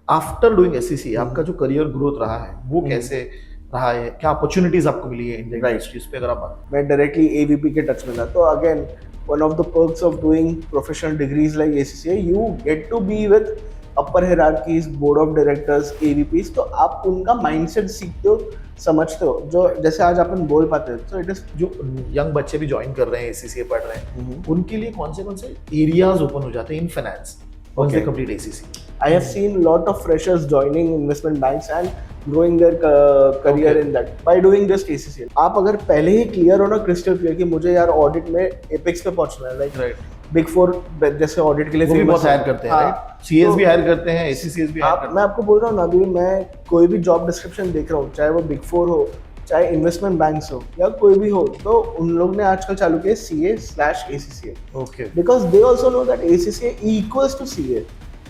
After doing SCC आपका जो career growth रहा है वो कैसे रहा है, क्या अपॉर्चुनिटीज आपको मिली है इंडियन Right. इंडस्ट्रीज पे, अगर आप बात मैं डायरेक्टली एवीपी के टच में था. तो again one of the perks of doing professional degrees like ACCA, you get to be with upper hierarchies, board of directors, AVPs. तो आप उनका mindset सीखते हो, समझते हो. जो जैसे आज अपन बोल पाते हैं, so it is. जो यंग बच्चे भी ज्वाइन कर रहे हैं, एसीसीए पढ़ रहे हैं, उनके लिए कौन से एरियाज ओपन हो जाते हैं in finance once they complete ACC? I have seen lot of freshers joining investment banks and growing their career in that by doing just ACCA. आप अगर पहले ही क्लियर हो ना, क्रिस्टल क्लियर कि मुझे यार ऑडिट में एपेक्स पे पहुंचना है, लाइक बिग फोर जैसे ऑडिट के लिए वो भी बहुत हायर करते हैं, राइट? सीएस भी हायर करते हैं, एसीसीएस भी हायर करते हैं. मैं आपको बोल रहा हूँ ना, अभी मैं कोई भी जॉब डिस्क्रिप्शन देख रहा हूँ, चाहे वो बिग फोर हो, चाहे इन्वेस्टमेंट बैंक्स हो या कोई भी हो, तो उन लोग ने आजकल चालू किया CA/ACCA. Okay. Because they also know that ACCA equals to CA.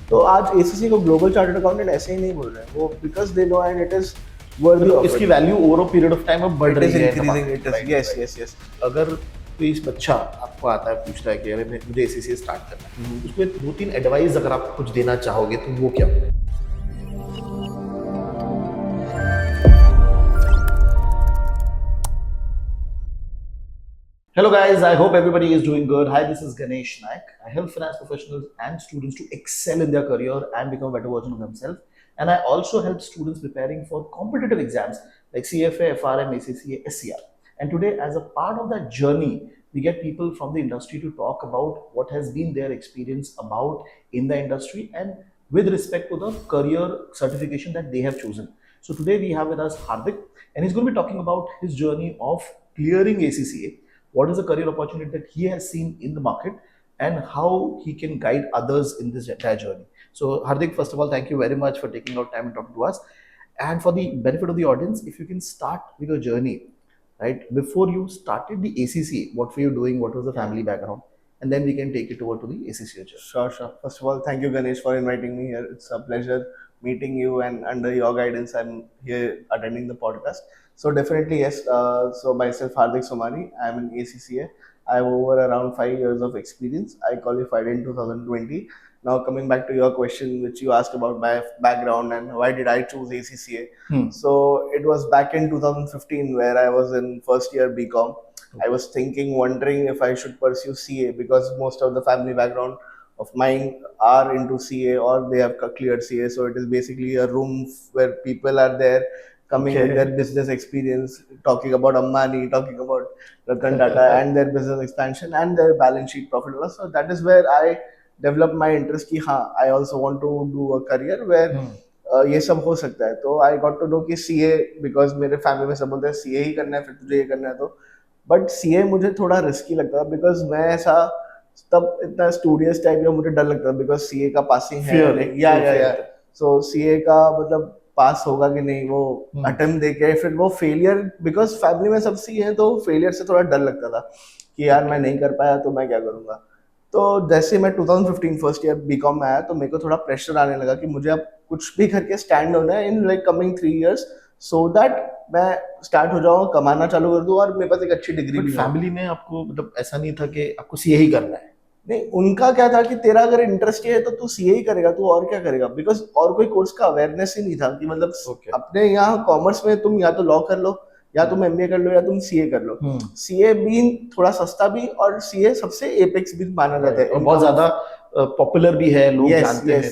तो आज ACCA को ग्लोबल चार्टर्ड अकाउंटेंट ऐसे ही नहीं बोल रहे हैं वो, because they know and it is worthy of इसकी value over a period of time अब बढ़ रही है. यस. कोई बच्चा आपको आता है, पूछता है कि अरे मुझे एसीसीए स्टार्ट करना है, उसमें 2-3 एडवाइस अगर आप कुछ देना चाहोगे तो वो क्या? Hello guys, I hope everybody is doing good. Hi, this is Ganesh Naik. I help finance professionals and students to excel in their career and become a better version of themselves. And I also help students preparing for competitive exams like CFA, FRM, ACCA, SCR. And today, as a part of that journey, we get people from the industry to talk about what has been their experience about in the industry and with respect to the career certification that they have chosen. So today we have with us Hardik, and he's going to be talking about his journey of clearing ACCA. What is the career opportunity that he has seen in the market and how he can guide others in this entire journey. So Hardik, first of all, thank you very much for taking out time and talking to us. And for the benefit of the audience, if you can start with your journey, right? Before you started the ACCA, what were you doing? What was the family background? And then we can take it over to the ACCA journey. Sure. First of all, thank you, Ganesh, for inviting me here. It's a pleasure meeting you, and under your guidance, I'm here attending the podcast. So definitely, yes. So myself, Hardik Somani, I'm in ACCA. I have over around 5 years of experience. I qualified in 2020. Now coming back to your question, which you asked about my background and why did I choose ACCA. So it was back in 2015 where I was in first year BCom. I was wondering if I should pursue CA because most of the family background of mine are into CA or they have cleared CA. So it is basically a room where people are there coming with their business experience, talking about Ambani, talking about Ratan Tata and their business expansion and their balance sheet profit and loss. So that is where I developed my interest कि हाँ, I also want to do a career where ये सब हो सकता है. तो I got to know कि CA, because मेरे फैमिली में सब बोलते हैं CA ही करना है, फिर तुझे ये करना है. तो बट CA मुझे थोड़ा रिस्की लगता था बिकॉज मैं ऐसा तब इतना स्टूडियस टाइप का मुझे डर लगता था बिकॉज CA का पासिंग है या सो CA का मतलब पास होगा कि नहीं, वो अटेम्प्ट दे के फिर वो फेलियर, बिकॉज फैमिली में सब CA है तो फेलियर से थोड़ा डर लगता था कि यार मैं नहीं कर पाया तो मैं क्या करूंगा. तो जैसे मैं 2015 फर्स्ट ईयर बीकॉम में आया तो मेरे को थोड़ा प्रेशर आने लगा कि मुझे अब कुछ भी करके स्टैंड होना है in like coming 3 years so that मैं स्टार्ट हो जाऊँ, कमाना चालू कर दूँ और मेरे पास एक अच्छी डिग्री भी. फैमिली में आपको मतलब ऐसा नहीं था कि आपको सीए ही करना है? नहीं, उनका क्या था कि तेरा अगर इंटरेस्ट है तो तू CA ही करेगा, तू और क्या करेगा, बिकॉज और कोई कोर्स का अवेयरनेस ही नहीं था कि मतलब अपने यहाँ कॉमर्स में तुम या तो लॉ कर लो या तुम MBA कर लो या तुम CA कर लो. CA भी थोड़ा सस्ता भी और CA सबसे एपेक्स भी माना जाता है, बहुत ज्यादा पॉपुलर भी है, लोग जानते हैं.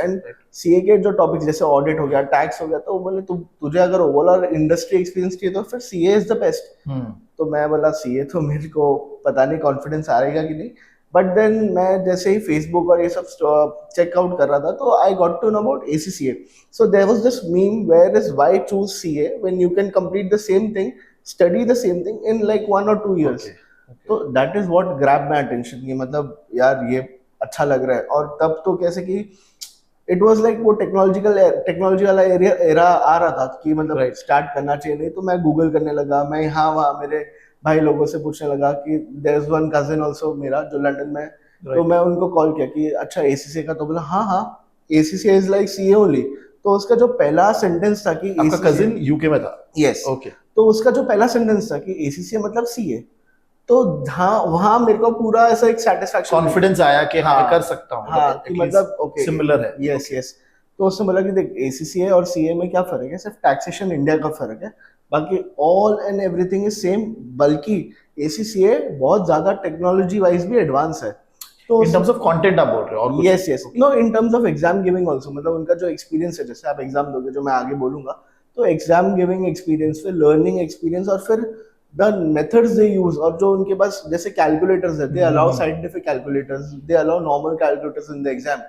एंड CA के जो टॉपिक्स जैसे ऑडिट हो गया, टैक्स हो गया, तो बोले तुझे अगर ओवरऑल इंडस्ट्री एक्सपीरियंस चाहिए तो फिर CA इज द बेस्ट. तो मैं बोला CA तो मेरे को पता नहीं कॉन्फिडेंस आएगा कि नहीं. बट देन मैं जैसे ही फेसबुक और ये सब चेकआउट कर रहा था तो I got to know about ACCA. So there was this meme where is why choose CA when you can complete the same thing, study the same thing in like 1 or 2 years. तो that is what grab my attention कि मतलब यार ये अच्छा लग रहा है. और तब तो कैसे कि इट वाज लाइक वो टेक्नोलॉजी वाला एरा आ रहा था कि मतलब स्टार्ट करना चाहिए. नहीं तो मैं गूगल करने लगा, मैं यहाँ वहाँ मेरे भाई लोगों से पूछने लगा कि there is one cousin also मेरा जो लंदन में. तो मैं उनको कॉल किया कि अच्छा ACCA का, तो बोला हाँ ACCA is like CA only. तो उसका जो पहला सेंटेंस था कि आपका कजिन यूके में था? यस. ओके. तो उसका जो पहला सेंटेंस था कि ACCA मतलब CA, तो हाँ वहाँ मेरे को पूरा ऐसा एक सेटिस्फैक्शन, कॉन्फिडेंस आया कि हाँ कर सकता हूँ. हाँ कि मतलब ओके सिमिलर है. यस. तो उसने बोला कि देख ACCA और CA में क्या फर्क है, सिर्फ टैक्सेशन इंडिया का फर्क है, बाकी all and everything is same, बल्कि ACCA बहुत ज्यादा टेक्नोलॉजी वाइज भी एडवांस है। तो इन टर्म्स ऑफ कंटेंट आप बोल रहे हो और कुछ? Yes yes, no in terms of exam giving also, मतलब उनका जो एक्सपीरियंस है, जैसे आप एग्जाम दोगे जो मैं आगे बोलूंगा, तो एग्जाम गिविंग एक्सपीरियंस, फिर लर्निंग एक्सपीरियंस, और फिर द मेथड्स दे यूज, और जो उनके पास जैसे कैलकुलेटर्स है, they allow scientific calculators, they allow normal calculators in the exam.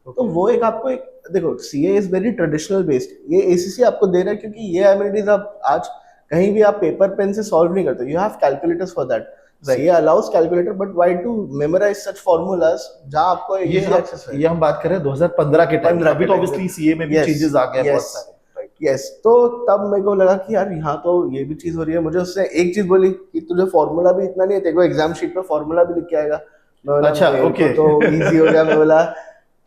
तो वो एक आपको एक, देखो CA is very traditional based, ये ACC आपको दे रहा है क्योंकि ये एमिनिटीज आप आज कहीं भी आप पेपर पेन से सॉल्व नहीं करते, you have calculators for that. CA allows calculator, but why to memorize such formulas जहाँ आपको easy access है। ये हम बात कर रहे हैं 2015 के टाइम, अभी तो ऑब्वियसली CA में भी Yes, चेंजेस आ गए हैं yes, बहुत सारे। यस, तो तब मेरे को लगा कि यार यहाँ तो ये भी चीज हो रही है। मुझे उसने एक चीज बोली कि तुझे फॉर्मूला भी इतना नहीं है, तेरे को एग्जाम शीट पे फॉर्मूला भी लिख के आएगा। मैं बोला अच्छा, मेरे को okay. तो इजी हो गया। मैं बोला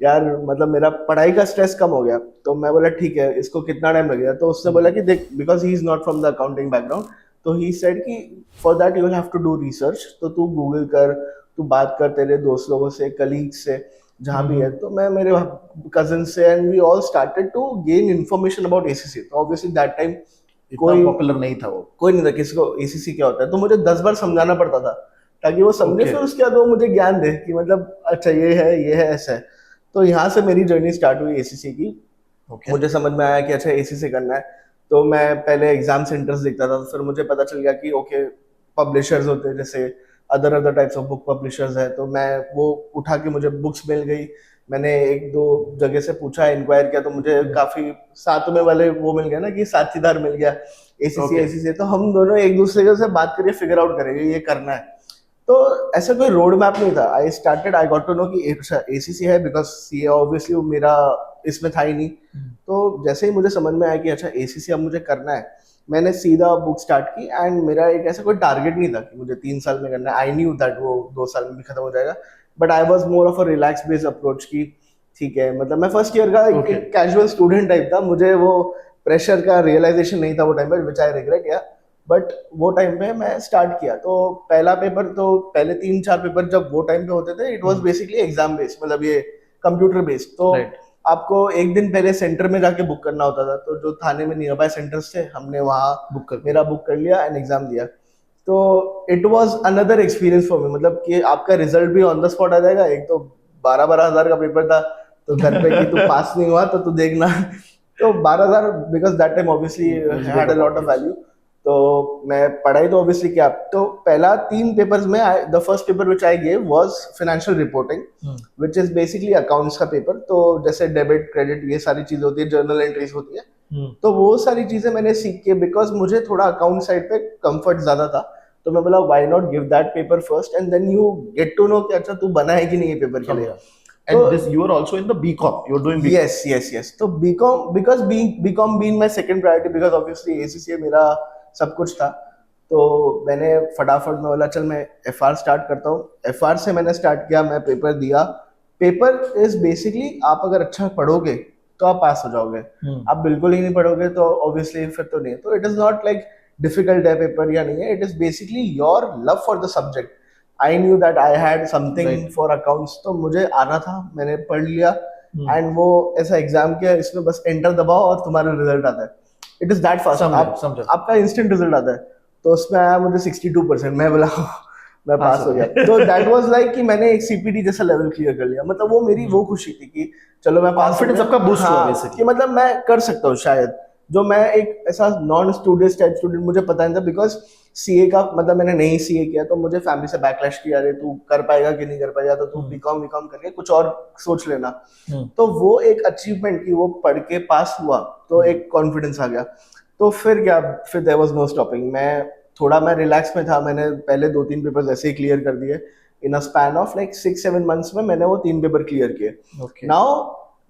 यार मतलब मेरा पढ़ाई का स्ट्रेस कम हो गया। तो मैं बोला ठीक है, इसको कितना टाइम लगेगा? तो उसने बोला कि देख, because he is not from the accounting background, तो ही सेड कि for that you will have to do research, तो तू गूगल कर, तू बात कर तेरे दोस्त लोगों से, कलीग्स से, जहाँ भी है। तो मैं मेरे कजिन से, and we all started to gain information about ACC। तो ऑब्वियसली दैट टाइम कोई पॉपुलर नहीं था वो, कोई नहीं था किसी को ACC क्या होता है, तो मुझे 10 बार समझाना पड़ता था ताकि वो समझे। Okay. फिर उसके बाद वो मुझे ज्ञान दे कि मतलब अच्छा ये है ऐसा है। तो यहाँ से मेरी जर्नी स्टार्ट हुई ACC की। Okay. मुझे समझ में आया कि अच्छा ACC करना है, तो मैं पहले एग्जाम सेंटर्स देखता था। फिर मुझे पता चल गया कि ओके पब्लिशर्स होते हैं, जैसे other types of book publishers है, तो मैं वो उठा के, मुझे बुक्स मिल गई। मैंने एक दो जगह से पूछा, इंक्वायर किया, तो मुझे काफी साथ में वाले वो मिल गया ना कि साथीदार मिल गया ACC। तो हम दोनों एक दूसरे से बात करके फिगर आउट करेंगे ये करना है। तो ऐसा कोई रोड मैप नहीं था। आई गॉट टू नो कि ACC है, बिकॉज CA ऑब्वियसली मेरा इसमें था ही नहीं। तो जैसे ही मुझे समझ में आया कि अच्छा ACC अब मुझे करना है, मैंने सीधा बुक स्टार्ट की। एंड मेरा एक ऐसा कोई टारगेट नहीं था कि मुझे 3 साल में करना है। आई न्यू दैट वो 2 साल में भी खत्म हो जाएगा, but I was more of a relax based approach की ठीक है, मतलब मैं फर्स्ट ईयर का एक कैजुअल स्टूडेंट टाइप था। मुझे वो प्रेशर का रियलाइजेशन नहीं था वो टाइम पे, विच आई रिग्रेट या, बट वो टाइम पे मैं स्टार्ट किया। तो पहला पेपर, तो पहले 3-4 पेपर जब वो टाइम पे होते थे, it was basically exam based, मतलब ये कंप्यूटर बेस्ड। तो आपको एक दिन पहले सेंटर में जाके बुक करना होता था। तो जो थाने में नियर बाय सेंटर्स थे, हमने वहाँ मेरा बुक कर लिया एंड एग्जाम दिया। तो it was another experience for me, मतलब कि आपका रिजल्ट भी ऑन द स्पॉट आ जाएगा। एक तो 12-12 हजार का पेपर था, तो घर पे कि तू पास नहीं हुआ तो तू देखना। तो 12,000, because that time obviously had a lot of value. तो मैं पढ़ाई तो ऑब्वियसली किया। तो पहला 3 पेपर्स में, the first paper which I gave was financial reporting, which is basically accounts का पेपर। तो जैसे डेबिट क्रेडिट ये सारी चीजें होती है, जर्नल एंट्रीज होती है। तो वो सारी चीजें मैंने सीख के, बिकॉज मुझे थोड़ा अकाउंट साइड पे कंफर्ट ज्यादा था, तो मैं बोला why not give that paper first and then you get to know कि अच्छा तू बना है कि नहीं ये पेपर के लिए। And this you are also in the BCom. You're doing BCom. Yes. तो BCom, because BCom being my second priority, because obviously ACCA मेरा सब कुछ था। तो मैंने फटाफट में बोला चल मैं FR स्टार्ट करता हूँ। FR से मैंने स्टार्ट किया, मैं पेपर दिया। पेपर इज बेसिकली, आप अगर अच्छा पढ़ोगे तो आप पास हो जाओगे, आप बिल्कुल ही नहीं पढ़ोगे तो ऑब्वियसली फिर तो नहीं। तो it is not like difficult है पेपर या नहीं है, it is basically your love for the subject. I knew that I had something for accounts, तो मुझे आना था, मैंने पढ़ लिया। एंड वो ऐसा एग्जाम किया, इसमें बस एंटर दबाओ और तुम्हारा रिजल्ट आता है। इट इज दैट फास्ट, आपका इंस्टेंट रिजल्ट आता है। तो उसमें आया मुझे 62%। मैं बोला मैं पास हो गया। तो दैट वाज लाइक कि मैंने एक CPT जैसा लेवल क्लियर कर लिया। मतलब वो मेरी वो खुशी थी कि चलो मैं कॉन्फिडेंस आपका बूस्ट हुआ बेसिकली, कि मतलब मैं कर सकता हूँ शायद, जो मैं एक ऐसा नॉन स्टूडेंट टाइप स्टूडेंट, मुझे पता नहीं था। बिकॉज CA का मतलब मैंने नहीं CA किया, तो मुझे फैमिली से बैकलैश किया, अरे तू कर पाएगा कि नहीं कर पाएगा, तो तू BCom करके कुछ और सोच लेना। तो वो एक अचीवमेंट की, वो पढ़ के पास हुआ तो एक कॉन्फिडेंस आ गया। तो फिर क्या, फिर देयर वाज नो स्टॉपिंग। मैं रिलैक्स में था। मैंने पहले 2-3 पेपर ऐसे ही क्लियर कर दिए in a span of like 6-7 months में। मैंने वो 3 पेपर क्लियर किए। Now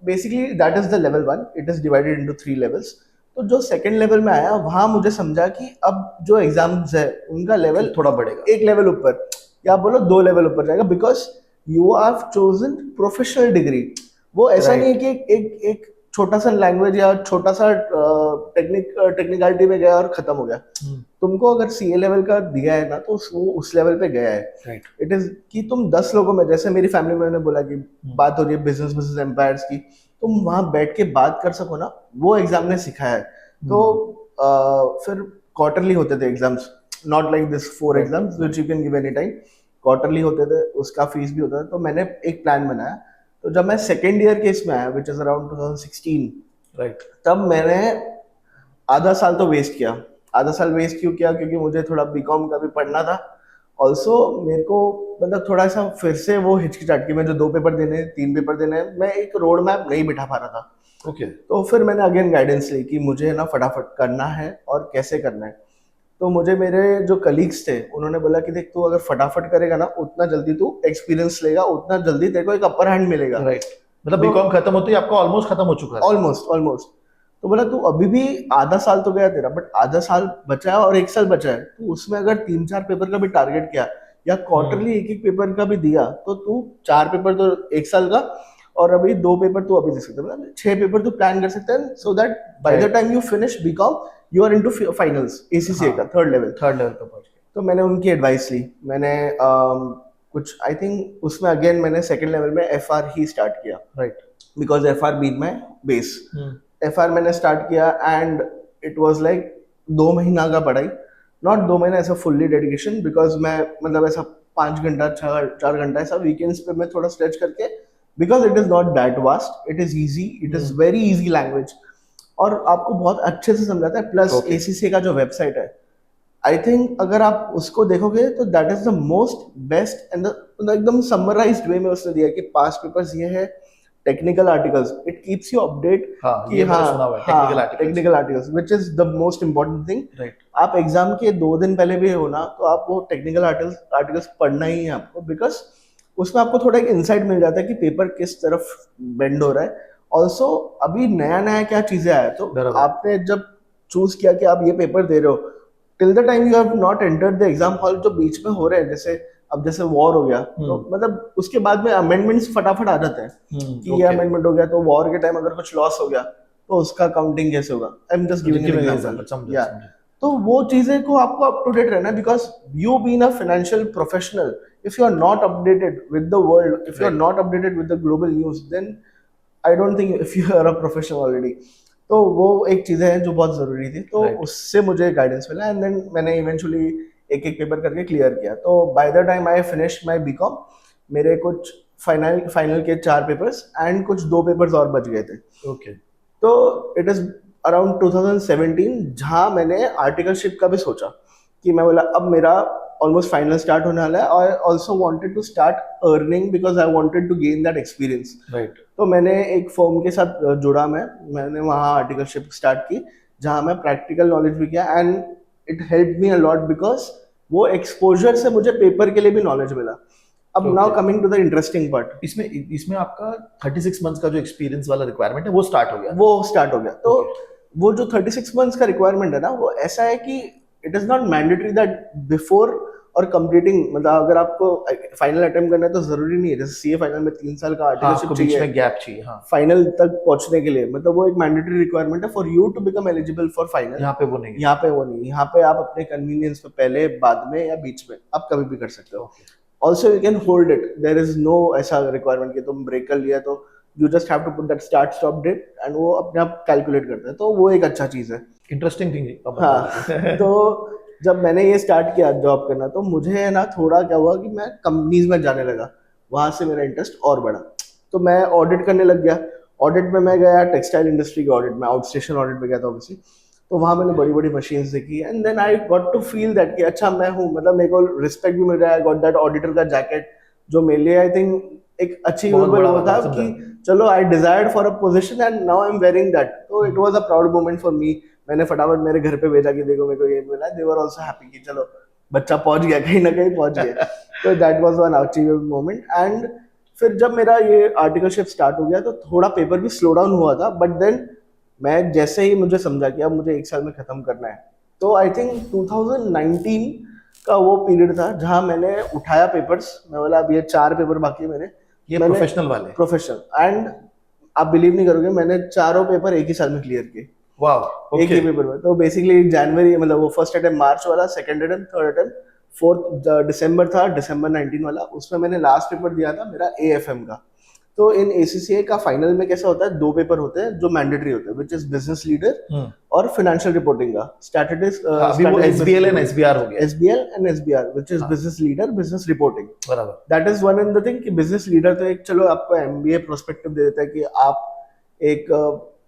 basically that is the level 1, it is divided into 3 levels. तो जो सेकंड लेवल में आया, वहां मुझे समझा कि अब जो एग्जाम्स है उनका लेवल थोड़ा बढ़ेगा, एक लेवल ऊपर, या बोलो 2 लेवल ऊपर जाएगा, because you have chosen professional degree. वो ऐसा नहीं है कि एक छोटा सा लैंग्वेज या छोटा सा टेक्निकलिटी में गया और खत्म हो गया। तुमको अगर CA लेवल का दिया है ना, तो वो उस लेवल पे गया है। इट इज कि तुम 10 लोगों में, जैसे मेरी फैमिली में मैंने बोला कि बात हो रही है बिजनेस एम्पायर्स की, तुम वहाँ बैठ के बात कर सको ना, वो एग्जाम ने सिखाया है। तो फिर क्वार्टरली होते थे exams, not like this 4 exams which you can give any time. Quarterly होते थे, उसका फीस भी होता था। तो मैंने एक प्लान बनाया। तो जब मैं सेकेंड ईयर के इसमें आया, विच इज अराउंड 2016, राइट। तब मैंने आधा साल तो वेस्ट किया। आधा साल वेस्ट क्यों किया? क्योंकि मुझे थोड़ा बीकॉम का भी पढ़ना था। ऑल्सो मेरे को मतलब थोड़ा सा फिर से वो हिचकिचाहट कि मैं जो 2 पेपर देने हैं, 3 पेपर देने हैं, मैं एक रोड मैप नहीं बिठा पा रहा था। ओके। तो फिर मैंने अगेन गाइडेंस ली कि मुझे ना फटाफट करना है और कैसे करना है। तो मुझे मेरे जो कलीग्स थे उन्होंने बोला कि देख, तू अगर फटाफट करेगा ना, उतना जल्दी तू एक्सपीरियंस लेगा, उतना जल्दी तेरे को एक अपर हैंड मिलेगा। राइट। मतलब तो बीकॉम खत्म होते ही आपका ऑलमोस्ट खत्म हो चुका है। Almost almost. तो बोला तू अभी भी आधा साल तो गया तेरा, बट आधा साल बचा है और 1 साल बचा है। तो उसमें अगर 3-4 पेपर का भी टारगेट किया या क्वार्टरली एक एक पेपर का भी दिया, तो तू 4 पेपर तो 1 साल का, और अभी 2 पेपर तू अभी दे सकता है। मतलब 6 पेपर तू प्लान कर सकता है, so that by the time you finish BCom you are into finals ACCA का थर्ड लेवल। थर्ड लेवल पे पहुंच गए। तो मैंने उनकी एडवाइस ली। मैंने कुछ आई थिंक उसमें अगेन मैंने सेकंड लेवल में एफआर ही स्टार्ट किया, right. Because FR been my base. FR मैंने स्टार्ट किया एंड इट वाज लाइक 2 महीना का पढ़ाई, नॉट 2 महीना ऐसा फुल्ली डेडिकेशन, बिकॉज मैं मतलब ऐसा 5 घंटा 4 घंटा ऐसा वीकेंड्स पे मैं थोड़ा स्ट्रेच करके, because it is not that vast, it is easy, it is very easy language और आपको बहुत अच्छे से समझाता है। प्लस एसीसी का जो वेबसाइट है, आई थिंक अगर आप उसको देखोगे तो that is the most best and एकदम समराइज्ड वे में उसने दिया कि पास्ट पेपर्स ये है, technical articles, it keeps you update कि technical articles which is the most important thing. Right. आप एग्जाम के 2 दिन पहले भी हो ना, तो आप वो टेक्निकल आर्टिकल्स पढ़ना ही है आपको, बिकॉज उसमें आपको थोड़ा एक इंसाइट मिल जाता है कि पेपर किस तरफ बेंड हो रहा है। ऑल्सो अभी नया नया क्या चीजें आया, तो आपने जब चूज किया कि आप ये पेपर दे रहे हो, till the time you have not entered the exam hall, जो बीच में हो रहे हैं, जैसे अब जैसे वॉर हो गया, तो मतलब उसके बाद में अमेंडमेंट्स फटाफट आ जाते हैं कि ये अमेंडमेंट हो गया, तो वॉर के टाइम अगर कुछ लॉस हो गया तो उसका काउंटिंग कैसे होगा। I am just giving an example. तो वो चीजें को आपको अप टू डेट रहना है, because you been a financial professional, if you are not updated with the world, if you are not updated with the global news, then I don't think if you are a professional already. तो वो एक चीजें हैं जो बहुत जरूरी थी, तो उससे मुझे गाइडेंस मिला एंड देन मैंने इवेंचुअली एक एक पेपर करके क्लियर किया। तो by the time I finish my BCom, मेरे कुछ फाइनल के 4 पेपर्स एंड कुछ 2 पेपर्स और बच गए थे। ओके। तो इट इज अराउंड 2017 जहाँ मैंने आर्टिकलशिप का भी सोचा कि मैं बोला अब मेरा ऑलमोस्ट फाइनल स्टार्ट होने वाला है, और also wanted to start earning because I wanted to gain that experience. Right. तो मैंने एक फर्म के साथ जुड़ा, मैंने वहाँ आर्टिकलशिप स्टार्ट की, जहाँ मैं प्रैक्टिकल नॉलेज भी किया and it help me a lot, because वो एक्सपोजर से मुझे पेपर के लिए भी नॉलेज मिला। अब now coming to the interesting part, इसमें आपका 36 मंथ्स का जो एक्सपीरियंस वाला रिक्वायरमेंट है वो स्टार्ट हो गया। तो वो जो 36 मंथ्स का रिक्वायरमेंट है ना, वो ऐसा है कि it is not mandatory that before और कंप्लीटिंग, मतलब अगर आपको फाइनल अटेम्प्ट करना है तो जरूरी नहीं है, जैसे सीए फाइनल में 3 साल का आर्टिकलशिप बीच में गैप चाहिए फाइनल तक पहुंचने के लिए, मतलब वो एक मैंडेटरी रिक्वायरमेंट है for you to become eligible for final. यहाँ पे वो नहीं, यहाँ पे आप अपने कन्वीनियंस पे पहले, बाद में या बीच में आप कभी भी कर सकते हो। Also you can hold it, there is no ऐसा रिक्वायरमेंट कि तुम ब्रेक कर लिया तो you just have to put that start stop date and वो अपने आप कैलकुलेट करता है, तो वो एक अच्छा चीज है, इंटरेस्टिंग थिंग। हाँ। तो जब मैंने ये स्टार्ट किया जॉब करना, तो मुझे ना थोड़ा क्या हुआ कि मैं कंपनीज में जाने लगा, वहां से मेरा इंटरेस्ट और बढ़ा। तो मैं ऑडिट करने लग गया। ऑडिट में मैं गया टेक्सटाइल इंडस्ट्री के ऑडिट में, आउटस्टेशन ऑडिट में गया था ऑब्वियसली। तो वहां मैंने बड़ी बड़ी मशीन्स देखी and then I got to feel that कि अच्छा मैं हूँ, मतलब मेरे को रिस्पेक्ट भी मिल रहा है। गॉट दैट ऑडिटर का जैकेट, जो मेरे लिए आई थिंक एक अचीवेबल वो था कि चलो I desired for a position and now I am wearing that. तो it was a proud moment for me. मैंने फटाफट मेरे घर पे भेजा कि देखो मेरे को ये मिला, दे वर आल्सो हैप्पी कि चलो बच्चा पहुंच गया, कहीं ना कहीं पहुंच गया। तो that was one achievable moment. And फिर जब मेरा ये आर्टिकलशिप स्टार्ट हो गया तो थोड़ा पेपर भी स्लो डाउन हुआ था, बट देन मैं जैसे ही मुझे समझा कि अब मुझे 1 साल में खत्म करना है, तो आई थिंक 2019 का वो पीरियड था जहां मैंने उठाया पेपर्स। मैं बोला अब ये 4 पेपर बाकी है मेरे, ये प्रोफेशनल वाले, प्रोफेशनल। एंड आप बिलीव नहीं करोगे, मैंने 4 पेपर एक ही साल में क्लियर किए। वाह, एक ही पेपर में। तो बेसिकली जनवरी, मतलब वो फर्स्ट अटेम्प्ट मार्च वाला, second attempt, third attempt, fourth दिसंबर था, दिसंबर 19 वाला, उसमें मैंने लास्ट पेपर दिया था मेरा एएफएम का। तो इन ACCA का फाइनल में कैसा होता है, 2 पेपर होते हैं जो मैंडेटरी होते हैं, विच इज बिजनेस लीडर और फाइनेंशियल रिपोर्टिंग का अभी वो SBL एंड SBR हो गया। SBL एंड SBR विच इज हाँ। Business leader, business reporting. बराबर। That is one and the thing कि बिजनेस लीडर तो एक चलो आपको MBA प्रोस्पेक्टिव दे देता है कि आप एक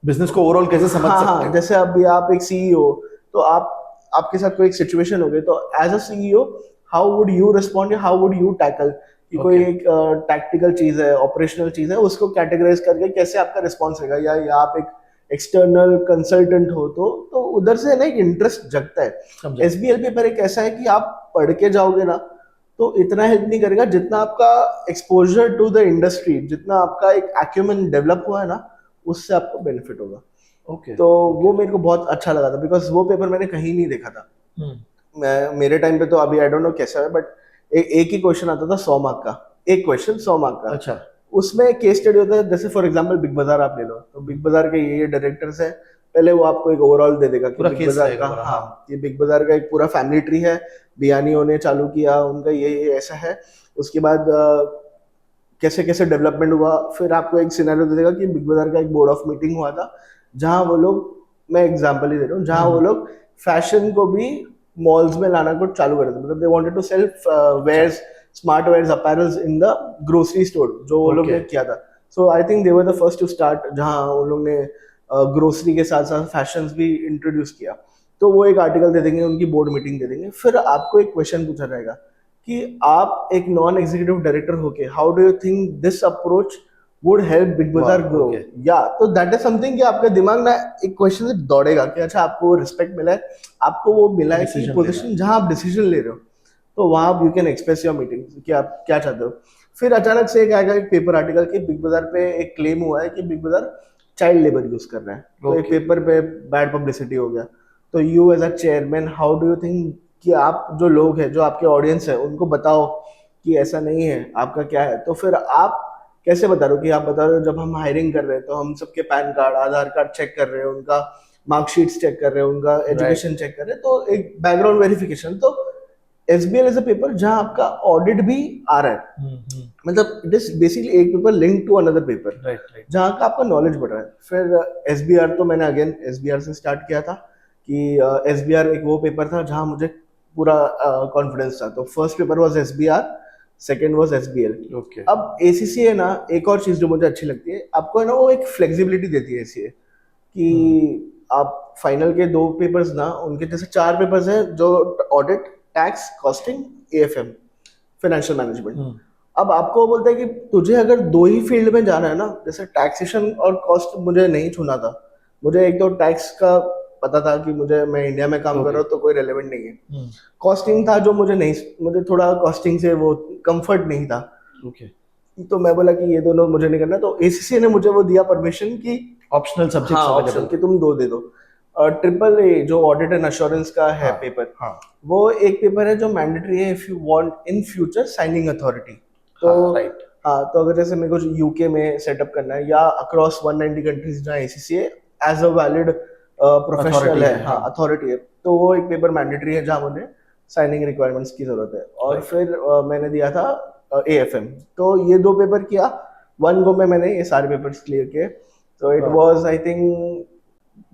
बिजनेस को ओवरऑल कैसे समझ हाँ सकते हाँ, हो। जैसे अभी आप एक CEO, तो आपके साथ कोई एक सिचुएशन हो गई, तो as a CEO how would you respond, how would you tackle कि कोई Okay. एक टैक्टिकल चीज है, ऑपरेशनल चीज है, उसको कैटेगराइज करके कैसे आपका रिस्पॉन्स रहेगा, या आप एक एक्सटर्नल कंसल्टेंट हो तो उधर से ना एक इंटरेस्ट जगता है। समझा। SBL पेपर एक ऐसा है कि आप पढ़ के जाओगे ना तो इतना हेल्प नहीं करेगा जितना आपका एक्सपोजर टू द इंडस्ट्री, जितना आपका एक एक्यूमेन डेवलप हुआ है ना, उससे आपको बेनिफिट होगा। ओके। तो वो मेरे को बहुत अच्छा लगा था, बिकॉज वो पेपर मैंने कहीं नहीं देखा था। मेरे टाइम पे तो अभी आई डोंट नो कैसा है, बट एक ही क्वेश्चन आता था 100 मार्क का, एक क्वेश्चन 100 मार्क का। अच्छा। उसमें केस स्टडी होता है, जैसे फॉर एग्जांपल बिग बाजार आप ले लो, तो बिग बाजार के ये डायरेक्टर्स हैं, पहले वो आपको एक ओवरऑल दे देगा कि पूरा बिग case बाजार रहेगा का, पूरा, हाँ ये बिग बाजार का एक पूरा फैमिली ट्री है, बियानियों ने चालू किया, उनका ये ऐसा है, उसके बाद कैसे कैसे डेवलपमेंट हुआ। फिर आपको एक सिनेरियो दे देगा कि बिग बाजार का एक बोर्ड ऑफ मीटिंग हुआ था, जहां वो लोग, मैं एग्जांपल ही दे रहा हूँ, जहां वो लोग फैशन को भी मॉल्स में लाना को चालू कर थे, मतलब they wanted to sell wares, smart wares, apparels in the grocery store, जो वो लोग ने Okay. किया था। So I think they were the first to start, जहां उन लोग ने ग्रोसरी के साथ साथ फैशंस भी इंट्रोड्यूस किया। तो वो एक आर्टिकल दे देंगे, उनकी बोर्ड मीटिंग दे देंगे, फिर आपको एक क्वेश्चन पूछा जाएगा कि आप एक नॉन एग्जीक्यूटिव डायरेक्टर होके how do you think this approach would help big बाजार Wow, ग्रो, okay. या तो दैट इज समथिंग कि आपका दिमाग ना एक क्वेश्चन से दौड़ेगा कि अच्छा आपको वो रिस्पेक्ट मिला है, आपको वो मिला है कि Decision पोजीशन जहां आप डिसीजन ले रहे हो, तो वहां you can express your meeting कि आप क्या चाहते हो। फिर अचानक से एक आएगा एक पेपर आर्टिकल कि बिग बाजार पे एक क्लेम हुआ है कि बिग बाजार चाइल्ड लेबर यूज कर रहा है, तो एक Okay. पेपर पे बैड पब्लिसिटी हो गया। तो you as a chairman how do you think कि आप जो लोग हैं, जो आपके ऑडियंस है, उनको बताओ कि ऐसा नहीं है, आपका क्या है। तो फिर आप कैसे बता रहे हो कि आप बता रहे हो जब हम हायरिंग कर रहे हैं तो हम सबके पैन कार्ड, आधार कार्ड चेक कर रहे हैं, उनका मार्कशीट्स चेक कर रहे हैं, उनका एजुकेशन चेक कर रहे हैं, तो एक बैकग्राउंड वेरिफिकेशन। तो SBL इज अ पेपर जहां आपका ऑडिट भी आ रहा है, मतलब इट इज बेसिकली एक paper link to another paper, right right. जहाँ का आपका नॉलेज बढ़ रहा है। फिर SBR तो मैंने अगेन SBR से स्टार्ट किया था कि SBR एक वो पेपर था जहाँ मुझे पूरा कॉन्फिडेंस था। तो first paper was SBR, second was SBL। Okay. अब ACCA ना एक और चीज जो मुझे अच्छी लगती है, आपको है ना वो एक फ्लेक्सिबिलिटी देती है ACCA कि आप फाइनल के 2 पेपर्स ना, उनके जैसे 4 पेपर्स हैं जो audit, tax, costing, AFM, financial management. अब आपको वो बोलता है कि तुझे अगर 2 ही फील्ड में जाना है ना, जैसे टैक्सेशन और कॉस्ट मुझे नहीं छूना था, मुझे एक तो टैक्स का पता था कि मैं इंडिया में काम कर रहा हूँ तो कोई रेलेवेंट नहीं है। कॉस्टिंग था जो मुझे थोड़ा कॉस्टिंग से वो कंफर्ट नहीं था। ओके। तो मैं बोला कि ये दोनों मुझे नहीं करना, तो ACCA ने मुझे वो दिया परमिशन कि ऑप्शनल सब्जेक्ट्स हाँ ऑप्शन अवेलेबल। कि तुम 2 दे दो। ट्रिपल ए जो ऑडिट एंड अश्योरेंस का है हाँ, पेपर, हाँ। वो एक पेपर है जो मैंडेटरी है if you want in future signing authority. तो हाँ, right. हाँ, तो अगर जैसे मेरे को यूके में सेटअप करना है या अक्रॉस 190 कंट्रीज जहाँ ACCA as a valid professional Authority है, है, हाँ हाँ। अथॉरिटी है, तो वो एक पेपर मैंडेटरी है जहाँ मुझे साइनिंग रिक्वायरमेंट्स की जरूरत है। और Right. फिर मैंने दिया था AFM। तो ये 2 पेपर किया, 1 गो में मैंने ये सारे पेपर्स क्लियर किए। तो it Wow. Was I think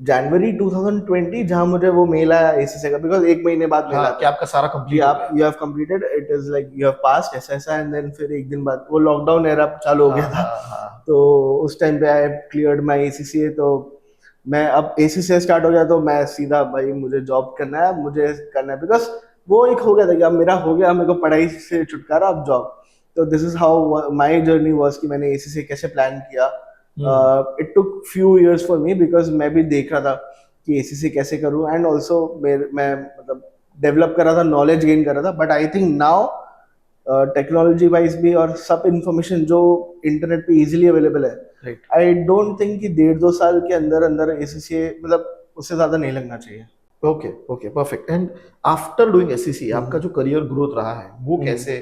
January 2020 जहां मुझे वो मेल आया ACCA का, बिकॉज 1 महीने बाद मेल हाँ, आता कि है आपका सारा कि कंप्लीट आप you have completed, it is like you have passed ऐसा ऐसा, एंड देन फिर 1 दिन बाद वो लॉकडाउन एरा चालू हो गया था। तो उस टाइम पे आई क्लियर्ड माय ACCA। तो मैं अब ACCA स्टार्ट हो गया तो मैं सीधा भाई मुझे जॉब करना है, मुझे करना है, बिकॉज वो एक हो गया था कि अब मेरा हो गया, मेरे को पढ़ाई से छुटकारा, अब जॉब। तो this is how my journey was कि मैंने ACCA कैसे प्लान किया। It took few years for me because मैं भी देख रहा था कि ACCA कैसे करूं, एंड ऑल्सो मैं मतलब डेवलप कर रहा था, नॉलेज गेन कर रहा था। But I think now technology wise भी और सब इंफॉर्मेशन जो इंटरनेट पे इजीली अवेलेबल है, Right. आई डोंट थिंक कि 1.5-2 साल के अंदर अंदर ACCA मतलब उससे ज्यादा नहीं लगना चाहिए। Okay okay perfect. And after doing SCC आपका जो करियर ग्रोथ रहा है वो कैसे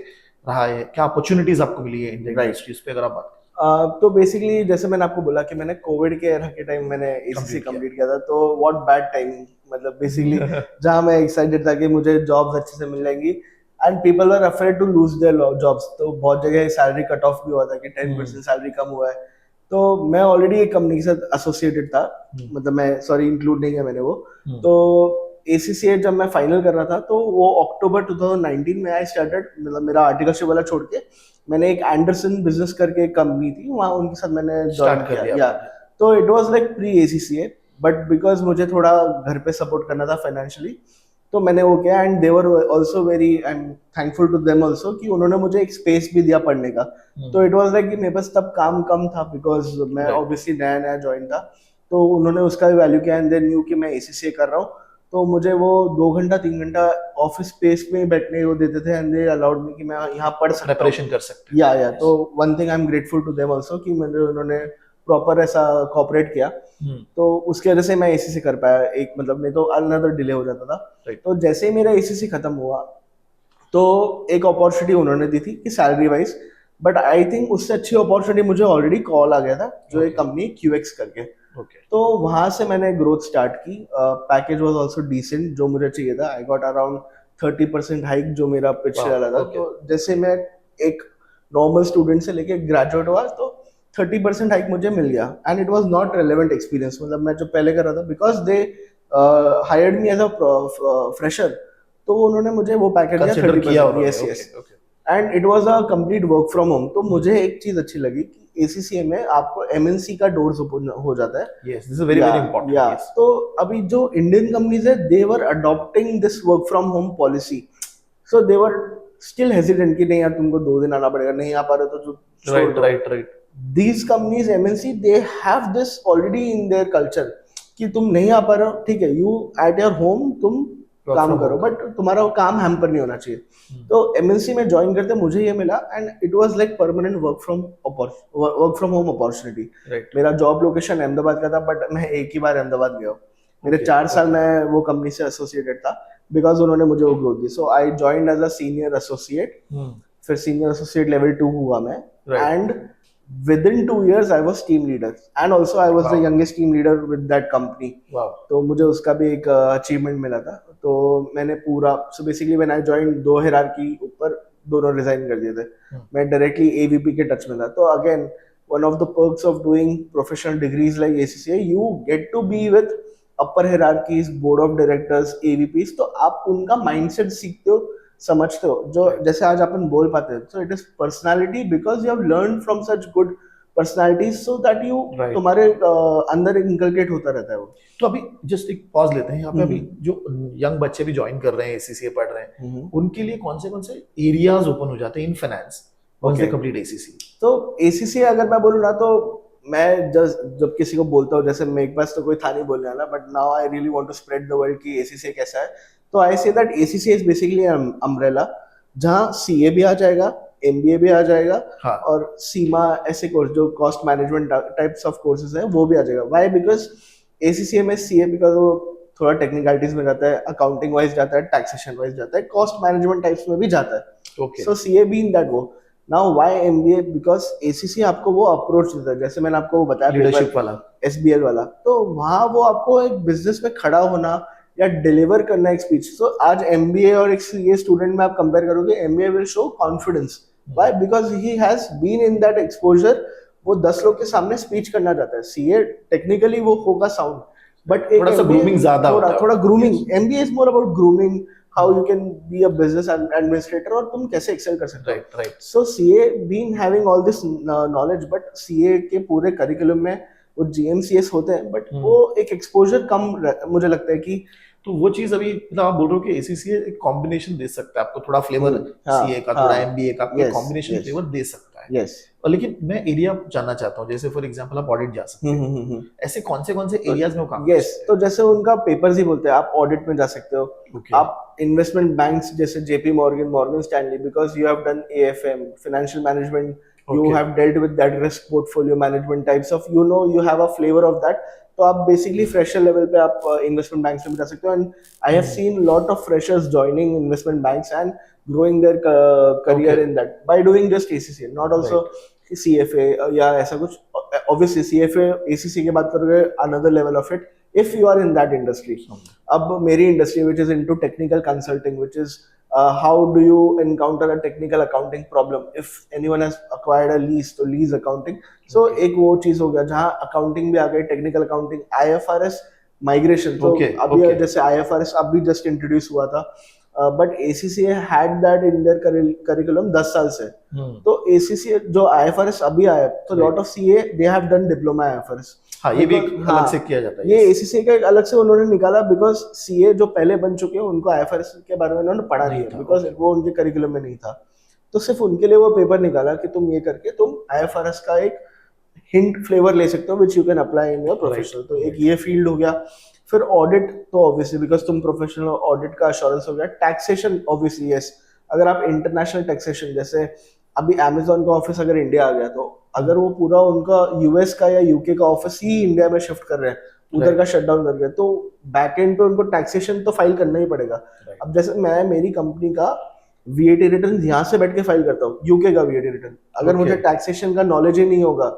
रहा है, क्या अपॉर्चुनिटीज आपको मिली है इंडियन Right. इंडस्ट्रीज पे अगर आप बात तो बेसिकली जैसे मैंने आपको बोला कि मैंने कोविड के एरा के टाइम मैंने ACCA Complete कंप्लीट किया था, तो व्हाट बैड टाइमिंग, मतलब बेसिकली जहां मैं एक्साइटेड था कि मुझे जॉब्स अच्छे से मिल जाएंगी, and people are afraid to lose their jobs, तो बहुत जगह सैलरी कट ऑफ भी हुआ था कि 10% सैलरी कम हुआ है। तो मैं ऑलरेडी एक कंपनी के साथ एसोसिएटेड था, मतलब मैं सॉरी इंक्लूड नहीं है मैंने वो। तो ACCA जब मैं फाइनल कर रहा था तो वो अक्टूबर 2019 में आई स्टार्टेड, मतलब मेरा आर्टिकलशिप वाला छोड़ के मैंने एक एंडरसन बिजनेस करके एक कंपनी थी वहाँ, उनके साथ मैंने ज्वाइन Start कर किया। दिया या तो it was like pre ACCA, but because मुझे थोड़ा घर पे सपोर्ट करना था फाइनेंशियली, तो मैंने वो किया। And they were also very, I am thankful to them also कि उन्होंने मुझे एक स्पेस भी दिया पढ़ने का। तो इट वाज लाइक कि मेरे पास तब काम कम था बिकॉज मैं Right. ऑब्वियसली नया नया ज्वाइन था, तो उन्होंने उसका भी वैल्यू किया एंड दे न्यू कि मैं ACCA कर रहा हूँ। तो मुझे वो 2 घंटा 3 घंटा ऑफिस स्पेस में बैठने को देते थे एंड दे अलाउड मी कि मैं यहाँ पढ़ सकता हूँ, प्रिपरेशन कर सकते हैं। या तो one thing I am grateful to them also कि मुझे उन्होंने प्रॉपर ऐसा कॉपरेट किया। तो उसकी वजह से मैं ACC कर पाया एक, मतलब नहीं तो अनदर डिले हो जाता था। Right. तो जैसे ही मेरा ACC खत्म हुआ तो एक अपॉर्चुनिटी उन्होंने दी थी कि salary wise, but I think उससे अच्छी अपॉर्चुनिटी मुझे ऑलरेडी कॉल आ गया था, जो एक कंपनी QX करके। Okay. तो वहां से मैंने ग्रोथ स्टार्ट की। पैकेज वाज आल्सो डिसेंट, जो मुझे चाहिए था। आई गॉट अराउंड 30% हाइक, जो मेरा पिछले Wow, वाला था। okay. तो जैसे मैं एक नॉर्मल स्टूडेंट से लेके ग्रेजुएट हुआ तो 30% हाइक मुझे मिल गया and it was not relevant experience, मतलब मैं जो पहले कर रहा था, because they hired me as a fresher, तो उन्होंने मुझे वो पैकेज दिया Consider किया 30%। उन्होंने। Yes Okay, yes, okay. And it was a complete work from home. तो मुझे एक चीज अच्छी लगी कि ACCA में आपको MNC का डोर्स ओपन हो जाता है। Yes, this is very very important. या Yes. तो अभी जो इंडियन कंपनीज है, they were adopting this work from home policy, so they were still hesitant कि नहीं यार तुमको 2 दिन आना पड़ेगा, नहीं आ पा रहे तो जो छोड़ Right, दो। right, right. These companies MNC they have this already in their culture कि तुम नहीं आ पा रहे हो, ठीक है, यू एट योर होम तुम Work काम from करो, home बट तुम्हारा वो काम हैम्पर नहीं होना चाहिए। तो MNC में ज्वाइन करते मुझे ये मिला and it was like permanent work from home opportunity. Right. मेरा जॉब लोकेशन अहमदाबाद का था, बट मैं एक ही बार अहमदाबाद गया हूँ। मेरे Okay, 4 साल मैं वो कंपनी से एसोसिएटेड था बिकॉज उन्होंने मुझे वो ग्रोथ दी। So I joined as a senior associate, फिर सीनियर एसोसिएट लेवल 2 हुआ मैं, Right. And within 2 years I was team leader and also I was the Wow. youngest team leader with that company. Wow. तो मुझे उसका भी एक achievement मिला था। तो मैंने पूरा, so basically when I joined, 2 hierarchy ऊपर दोनों रिजाइन कर दिए थे। मैं डायरेक्टली AVP के टच में था। तो again one of the perks of doing professional degrees like ACCA, you get to be with upper hierarchies, board of directors, AVPs, तो आप उनका माइंडसेट सीखते हो, समझते हो, जो जैसे आज अपन बोल पाते हैं। So it is personality because you have learn from such good personalities, so that you Right. तुम्हारे अंदर इनकलकेट होता रहता है वो। तो अभी जस्ट एक पॉज लेते हैं यहाँ पे। अभी जो यंग बच्चे भी ज्वाइन कर रहे हैं, ACCA पढ़ रहे हैं, उनके लिए कौन से एरियाज ओपन हो जाते हैं in finance once they complete ACCA? तो ACCA अगर मैं बोलूँ ना, तो मैं जब किसी को बोलता हूँ, जैसे मेरे पास तो कोई था नहीं बोलने वाला, but now I really want to spread the world कि ACCA कैसा है। तो I say that ACCA is basically umbrella, जहाँ CA भी आ जाएगा, MBA भी आ जाएगा, हाँ. और सीमा ऐसे कोर्स जो cost management types of courses हैं वो भी आ जाएगा। वाई? बिकॉज ACCA में CA बिकॉज वो थोड़ा टेक्निकलिटीज में जाता है, अकाउंटिंग वाइज जाता है, टैक्सेशन वाइज जाता है, कॉस्ट मैनेजमेंट टाइप्स में भी जाता है। Okay. सो CA भी इन दैट वो। Now why MBA? Because ACCA आपको वो अप्रोच देता है, जैसे मैंने आपको वो बताया लीडरशिप वाला। SBL वाला, तो वहाँ वो आपको एक बिजनेस में खड़ा होना या डिलीवर करना एक स्पीच। सो आज MBA और एक CA स्टूडेंट में आप कंपेयर करोगे, MBA will show confidence. Why? Because he has been in that exposure. वो 10 लोग के सामने स्पीच करना चाहता है। CA टेक्निकली वो होगा साउंड, बट थोड़ा सा ग्रूमिंग ज्यादा होता है। थोड़ा grooming. MBA is more about grooming, how you can be a business administrator, और तुम कैसे एक्सेल कर सकते हो। Right, right. So CA been having all this knowledge, but CA के पूरे करिकुलम में वो GMCS होते हैं, बट वो एक एक्सपोजर कम मुझे लगता है कि। तो वो चीज अभी मतलब आप बोल रहे हो कि ACCA एक कॉम्बिनेशन दे सकता है आपको, थोड़ा फ्लेवर CA का, थोड़ा MBA का, आपको कॉम्बिनेशन फ्लेवर दे सकता है। यस। और लेकिन मैं एरिया जानना चाहता हूँ, जैसे फॉर एग्जांपल आप ऑडिट जा सकते हैं, ऐसे कौन से एरियाज में वो काम यस। तो जैसे उनका पेपर्स ही बोलते हैं, आप ऑडिट में जा सकते हो। Okay. आप इन्वेस्टमेंट बैंक्स जैसे JP Morgan, Morgan Stanley, because you have done AFM, financial management, you Okay. have dealt with that risk portfolio management types of, you have a flavor of that. तो आप basically fresher level पे आप investment banks में जा सकते हो। And I have seen lot of freshers joining investment banks and growing their career in that by doing just ACCA, not also CFA या ऐसा कुछ। ऑब्वियसली CFA ACCA की बात करोगे, another level of it if you are in that industry. अब मेरी industry which is into technical consulting, which is how do you encounter a technical accounting problem if anyone has acquired a lease, तो lease accounting. So एक वो चीज हो गया जहाँ accounting भी आ गई, technical accounting, IFRS migration. तो अभी जैसे IFRS अभी just introduce हुआ था, but ACCA had that in their curriculum 10 साल से. तो ACCA जो IFRS अभी आया, तो lot of CA they have done diploma IFRS. हाँ, ये भी अलग से किया जाता है. ये ACCA का एक अलग से उन्होंने निकाला, बिकॉज CA जो पहले बन चुके हैं उनको IFRS के बारे में उन्होंने पढ़ा नहीं है, बिकॉज वो उनके करिकुलम में नहीं था. तो सिर्फ उनके लिए वो पेपर निकाला कि तुम ये करके तुम IFRS का एक हिंट फ्लेवर ले सकते हो which you can apply in your professional. तो एक ये फील्ड हो गया. फिर ऑडिट तो ऑब्वियसली बिकॉज तुम प्रोफेशनल, ऑडिट का अश्योरेंस हो गया. टैक्सेशन ऑब्वियसली यस, अगर आप इंटरनेशनल टैक्सेशन, जैसे अभी Amazon का ऑफिस अगर इंडिया आ गया, तो अगर वो पूरा उनका US का या UK का ऑफिस ही इंडिया में शिफ्ट कर रहे हैं, उधर का शट डाउन कर गया, तो बैक एंड पे उनको टैक्सेशन तो फाइल करना ही पड़ेगा. अब जैसे मैं मेरी कंपनी का VAT रिटर्न यहाँ से बैठ के फाइल करता हूँ, UK का VAT रिटर्न, अगर मुझे टैक्सेशन का नॉलेज ही नहीं होगा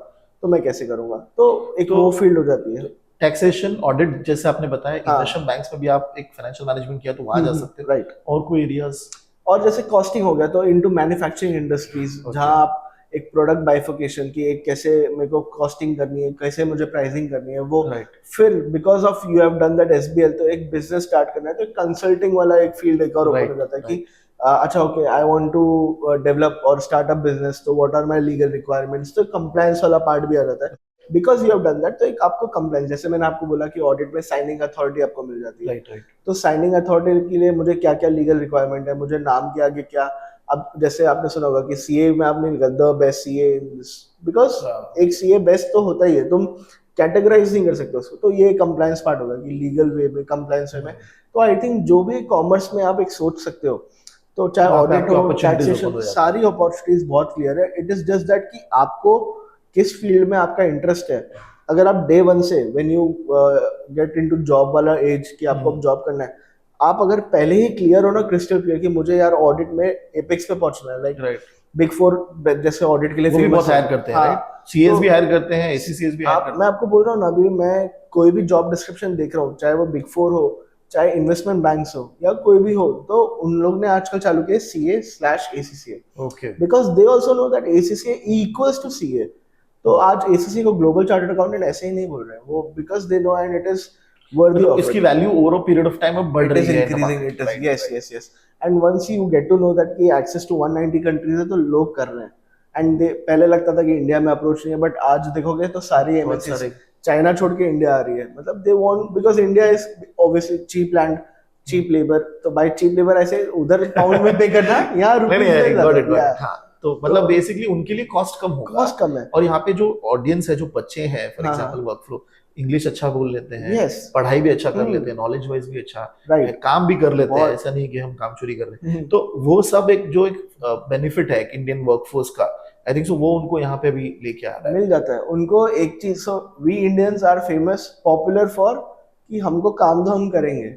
तो मैं कैसे करूंगा. तो एक वो फील्ड हो जाती है. टैक्सेशन, ऑडिट, जैसे आपने बताया इन्वेस्टमेंट बैंक्स में भी आप एक फाइनेंशियल मैनेजमेंट किया तो वहां जा सकते हो. राइट. और कोई एरियाज? और जैसे कॉस्टिंग हो गया तो इनटू मैन्युफैक्चरिंग इंडस्ट्रीज, जहां आप एक प्रोडक्ट बाइफिकेशन की, एक कैसे मेरे को कॉस्टिंग करनी है, कैसे मुझे प्राइसिंग करनी है, वो फिर because of you have done that SBL, तो एक बिजनेस स्टार्ट करना है, तो कंसल्टिंग वाला एक फील्ड एक और ओपन हो जाता है कि अच्छा okay I want to develop और स्टार्ट अप बिजनेस, तो what are my legal requirements, तो कंप्लायंस वाला पार्ट भी आ जाता है. Because you have done that, तो एक आपको कंप्लायंस, जैसे मैंने आपको बोला कि ऑडिट में साइनिंग अथॉरिटी आपको मिल जाती है. तो साइनिंग अथॉरिटी के लिए मुझे क्या क्या लीगल रिक्वायरमेंट है, मुझे नाम के आगे क्या. अब जैसे आपने सुना होगा कि CA में आपने लिखा द बेस्ट CA, बिकॉज एक CA बेस्ट तो होता ही है, तुम कैटेगराइज नहीं कर सकते उसको. तो ये कंप्लायंस पार्ट होगा कि लीगल वे में, कंप्लायंस वे में. तो आई थिंक जो भी कॉमर्स में आप एक सोच सकते हो, तो चाहे ऑडिट हो, टैक्सेशन, सारी अपॉर्चुनिटीज बहुत क्लियर है. इट इज जस्ट दैट कि आपको किस फील्ड में आपका इंटरेस्ट है. अगर आप डे वन से when you get into job वाला एज कि आपको अब जॉब करना है, आप अगर पहले ही क्लियर हो ना, क्रिस्टल क्लियर कि मुझे यार ऑडिट में एपेक्स पे पहुंचना है, लाइक बिग 4 जैसे ऑडिट के लिए फेमस बहुत हायर करते हैं, राइट? CAs भी हायर करते हैं, ACCAs भी हायर करते हैं. मैं आपको बोल रहा हूँ ना, अभी मैं कोई भी जॉब डिस्क्रिप्शन देख रहा हूँ, चाहे वो बिग 4 हो, चाहे इन्वेस्टमेंट बैंक्स हो, या कोई भी हो, तो उन लोग ने आजकल चालू किया CA/ACCA. Okay. Because they also know that ACCA equals to CA. तो आज ACCA को ग्लोबल चार्टर्ड अकाउंटेंट ऐसे ही नहीं बोल रहे हैं वो, because they know and it is worthy of इसकी value over a period of time अब बढ़ रही है, increasing. It is yes. And once you get to know that कि एक्सेस टू 190 कंट्रीज है, तो लोग कर रहे हैं. एंड पहले लगता था कि इंडिया में अप्रोच नहीं है, बट आज देखोगे तो सारी MNCs चाइना छोड़ के इंडिया आ रही है. मतलब they want, because India is obviously cheap land, cheap labour. तो बाय चीप लेबर ऐसे उधर पाउंड में पे करना, यहाँ रुपए. तो मतलब बेसिकली उनके लिए कॉस्ट कम होगा, कॉस्ट कम है. और यहाँ पे जो ऑडियंस है, जो बच्चे हैं, फॉर एग्जांपल वर्कफ्लो, इंग्लिश अच्छा बोल लेते हैं, पढ़ाई भी अच्छा कर लेते हैं, नॉलेज वाइज भी अच्छा, काम भी कर लेते हैं, ऐसा नहीं कि हम काम चोरी कर रहे हैं. तो वो सब एक जो एक बेनिफिट है इंडियन वर्कफोर्स का, आई थिंक सो वो उनको यहाँ पे भी लेके आ रहा है, मिल जाता है उनको. एक चीज, so we Indians are famous, popular for कि हमको काम तो हम करेंगे.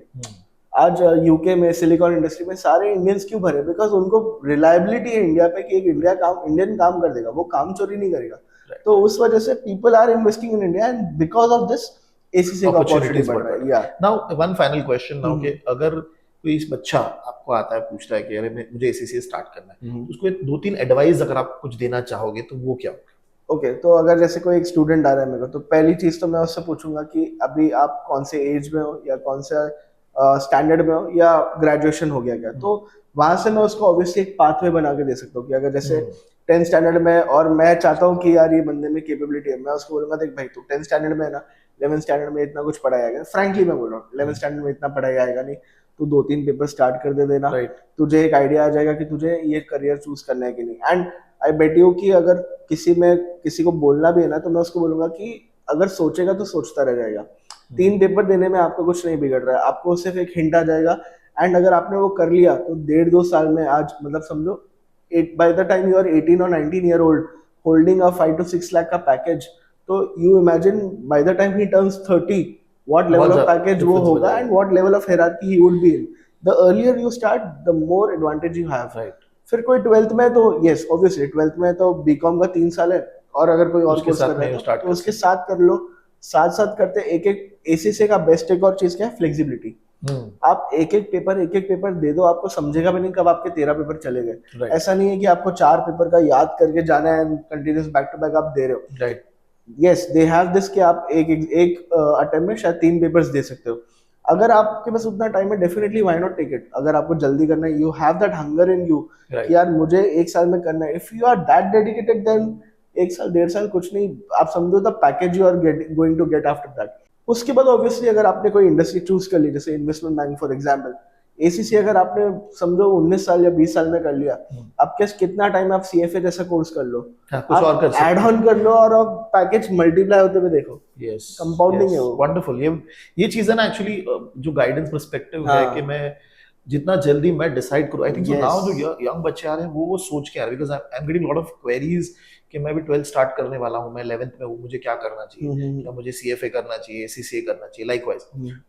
आज UK में, सिलिकॉन इंडस्ट्री में सारे इंडियंस क्यों भरे? बिकॉज उनको रिलायबिलिटी है इंडिया पे कि एक इंडियन काम कर देगा, वो काम चोरी नहीं करेगा. तो उस वजह से people are investing in India, and because of this ACCA का अपॉर्चुनिटी बढ़ रहा है. Now one final question now, कि अगर कोई इस बच्चा आपको आता है, पूछता है कि अरे मुझे ACCA स्टार्ट करना है, उसको 2-3 एडवाइस अगर आप कुछ देना चाहोगे तो वो क्या होगा? ओके, तो अगर जैसे कोई एक स्टूडेंट आ रहा है मेरे को, तो पहली चीज तो मैं उससे पूछूंगा कि अभी आप कौन से एज में हो, या कौन से स्टैंडर्ड में हो, या ग्रेजुएशन हो गया क्या. तो वहां से मैं उसको ऑब्वियसली एक पाथवे बना के दे सकता हूँ कि अगर जैसे 10th स्टैंडर्ड में, और मैं चाहता हूँ कि यार ये बंदे में कैपेबिलिटी है, मैं उसको बोलूंगा देख भाई तू 10th स्टैंडर्ड में है ना, 11th स्टैंडर्ड में इतना कुछ पढ़ाया आएगा. फ्रैंकली मैं बोल रहा हूँ, 11th स्टैंडर्ड में इतना पढ़ाया आएगा नहीं, तू 2-3 पेपर स्टार्ट कर दे देना, तुझे एक आइडिया आ जाएगा कि तुझे ये करियर चूज करना है कि नहीं. एंड आई बेट यू कि अगर किसी को बोलना भी है ना, तो मैं उसको बोलूंगा कि अगर सोचेगा तो सोचता रह जाएगा. 3 पेपर देने में आपका कुछ नहीं बिगड़ रहा है, आपको सिर्फ एक हिंट आ जाएगा. एंड अगर आपने वो कर लिया तो 1.5-2 साल में, आज मतलब समझो by the time you are 18 or 19 year old holding a 5 to 6 lakh का पैकेज, तो you imagine by the time he turns 30 what level of package वो होगा, and what level of hierarchy he would be in. The earlier you start, the more advantage you have. Right. फिर कोई 12th में तो yes obviously 12th में तो BCom का 3 साल है, और अगर कोई और कोर्स कर रहा है तो उसके साथ कर लो. साथ करते एक ACCA का बेस्ट एक और चीज क्या है, फ्लेक्सिबिलिटी. आप एक एक पेपर दे दो, आपको समझेगा भी नहीं कब आपके 13 पेपर चले गए। राइट ऐसा नहीं है कि आपको 4 पेपर का याद करके जाना है, कंटिन्यूस बैक टू बैक आप दे रहे हो। Right yes, they have this कि आप एक अटेम्प्ट में शायद 3 पेपर्स दे सकते हो। अगर आपके पास उतना टाइम है, definitely why not take it. अगर आपको जल्दी करना है, you have that hunger in you कि यार मुझे 1 साल में करना है। If you are that dedicated, then 1 साल 1.5 साल कुछ नहीं, आप समझो the package you are going to get after that. उसके बाद ऑब्वियसली अगर आपने कोई इंडस्ट्री चूज कर ली, जैसे investment bank for example, ACC अगर आपने समझो 19 साल या 20 साल में कर लिया, आपके पास कितना टाइम आप सीएफए जैसा कोर्स कर लो, हाँ, कुछ और कर सकते ऐड ऑन कर लो और अब पैकेज मल्टीप्लाई होते हुए देखो। यस कंपाउंडिंग है वो। वंडरफुल। ये चीज है ना एक्चुअली, जो गाइडेंस पर्सपेक्टिव है हाँ। कि मैं जितना जल्दी मैं डिसाइड करूं। I think so Yes. Now जो यंग बच्चे आ रहे हैं वो सोच के आ रहे हैं, because I am getting lot of queries कि मैं भी 12th स्टार्ट करने वाला हूं, मैं 11th में हूं, मुझे क्या करना चाहिए, या मुझे सीएफए करना चाहिए, एसीसीए करना चाहिए, लाइकवाइज।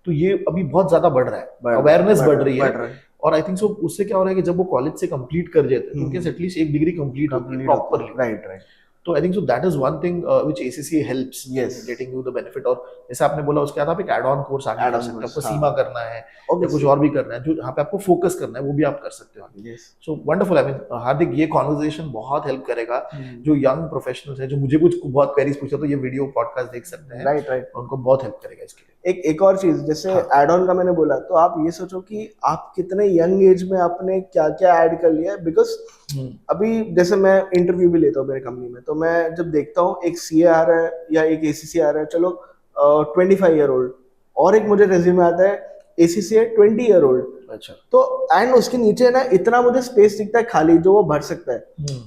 तो ये अभी बहुत ज्यादा बढ़ रहा है, अवेयरनेस बढ़ रही है। और आई थिंक सो उससे क्या हो रहा है कि जब वो कॉलेज से कंप्लीट कर जाते हैं तो उनके एटलीस्ट एक डिग्री कंप्लीट होती है प्रॉपरली। राइट। तो I think so that is one thing which ACCA helps getting you the benefit. और जैसे आपने बोला उसके बाद आप एक एड ऑन कोर्स आगे कर सकते हो, आपको सीमा करना है या कुछ और भी करना है, जो यहाँ पे आपको फोकस करना है वो भी आप कर सकते हो। So wonderful. आई मीन हार्दिक, ये कॉन्वर्सेशन बहुत हेल्प करेगा जो यंग प्रोफेशनल्स हैं, जो मुझे कुछ बहुत क्वेरीज पूछे तो ये वीडियो पॉडकास्ट देख सकते हैं। राइट। उनको बहुत हेल्प करेगा इसके लिए। एक और चीज, जैसे एड ऑन का मैंने बोला, तो आप ये सोचो कि आप कितने यंग एज में आपने क्या क्या ऐड कर लिया है। बिकॉज अभी जैसे मैं इंटरव्यू भी लेता हूँ मेरे कंपनी में, तो मैं जब देखता हूँ एक सीए आ रहा है या एक एसीसी आ रहा है, चलो 25 ईयर ओल्ड, और एक मुझे रेज्यूमे आता है एसीसी 20 ईयर ओल्ड। अच्छा। तो एंड उसके नीचे ना इतना मुझे स्पेस दिखता है खाली जो वो भर सकता है।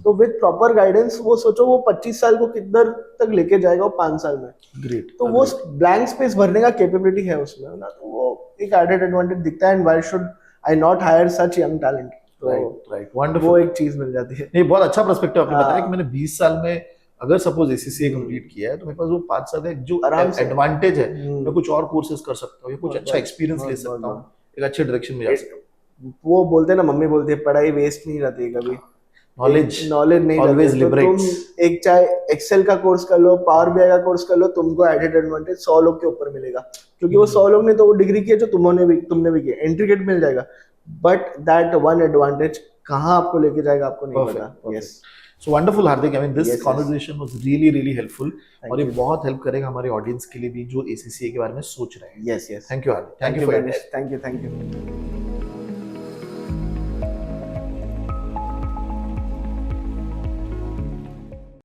तो विद प्रॉपर गाइडेंस वो सोचो वो 25 साल को किधर तक लेके जाएगा वो 5 साल में। ग्रेट। तो वो ब्लैंक स्पेस भरने का कैपेबिलिटी है उसमें ना, तो वो एक एडेड एडवांटेज दिखता है। And why should I not hire such young talent. Right wonderful. वो एक चीज मिल जाती है। नहीं, बहुत अच्छा पर्सपेक्टिव आपने बताया कि मैंने 20 साल में अगर सपोज ACCA कंप्लीट किया है तो मेरे पास वो 5 साल का जो एडवांटेज है, मैं कुछ और कोर्सेज कर सकता हूँ या कुछ अच्छा एक्सपीरियंस ले सकता हूँ, एक अच्छे डायरेक्शन में जा सकता हूँ। वो बोलते हैं ना, मम्मी बोलती है पढ़ाई वेस्ट नहीं रहती कभी, नॉलेज नहीं always रहती। तो liberates. तुम एक चाहे एक्सेल का कोर्स कर लो, पावर बीआई का कोर्स कर लो, तुमको एडेड एडवांटेज 100 लोग के ऊपर मिलेगा, क्योंकि वो 100 लोग ने तो वो डिग्री की है जो तुमने भी की, एंट्री गेट मिल जाएगा। बट दैट वन एडवांटेज कहाँ आपको लेके जाएगा आपको नहीं पता। Yes. So wonderful, Hardik. I mean, this conversation was really helpful. और ये बहुत हेल्प करेगा हमारे ऑडियंस के लिए भी जो ACCA के बारे में सोच रहे हैं। Yes. Thank you, Hardik. Thank you for your time. Thank you.